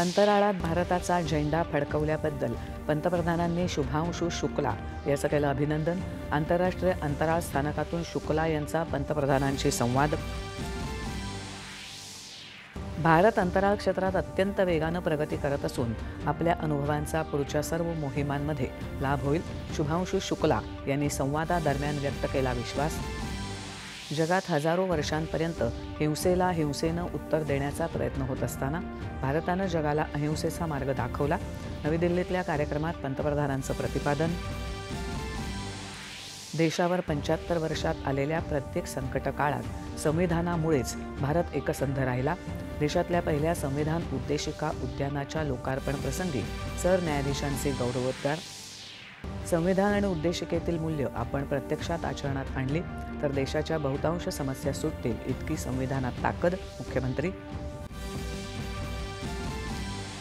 अंतराळात भारताचा झेंडा फडकवल्याबद्दल पंतप्रधानांनी शुभांशु शुक्ला याचं केलं अभिनंदन. आंतरराष्ट्रीय अंतराळ स्थानकातून शुक्ला यांचा पंतप्रधानांशी संवाद. भारत अंतराळ क्षेत्रात अत्यंत वेगानं प्रगती करत असून आपल्या अनुभवांचा पुढच्या सर्व मोहिमांमध्ये लाभ होईल. शुभांशु शुक्ला यांनी संवादादरम्यान व्यक्त केला विश्वास. जगात हजारो वर्षांपर्यंत हिंसेला हिंसेनं उत्तर देण्याचा प्रयत्न होत असताना भारतानं जगाला अहिंसेचा मार्ग दाखवला. नवी दिल्लीतल्या कार्यक्रमात पंतप्रधानांचं प्रतिपादन. देशावर 75 वर्षात आलेल्या प्रत्येक संकट काळात संविधानामुळेच भारत एकसंध राहिला. देशातल्या पहिल्या संविधान उद्देशिका उद्यानाच्या लोकार्पण प्रसंगी सरन्यायाधीशांचे गौरवोद्गार. संविधान आणि उद्देशिकेतील मूल्य आपण प्रत्यक्षात आचरणात आणली तर देशाच्या बहुतांश समस्या सुटतील इतकी संविधानात ताकद. मुख्यमंत्री.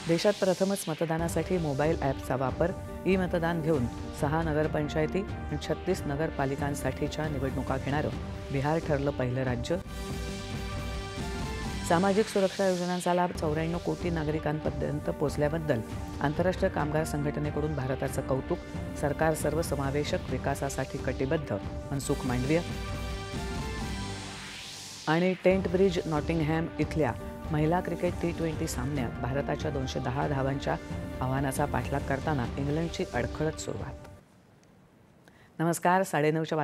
देशात प्रथमच मतदानासाठी मोबाईल ॲपचा वापर. ई मतदान घेऊन 6 नगरपंचायती आणि 36 नगरपालिकांसाठीच्या निवडणुका घेणारं बिहार ठरलं पहिलं राज्य. सामाजिक सुरक्षा योजनांचा लाभ 94 कोटी नागरिकांपर्यंत पोहोचल्याबद्दल आंतरराष्ट्रीय कामगार संघटनेकडून भारताचं कौतुक. सरकार सर्वसमावेशक विकासासाठी कटिबद्ध. मनसुख मांडवीय. आणि टेंट ब्रिज नॉटिंगहॅम इथल्या महिला क्रिकेट T20 सामन्यात भारताच्या 210 धावांच्या आव्हानाचा पाठलाग करताना इंग्लंडची अडखळत सुरुवात. नमस्कार. 9:30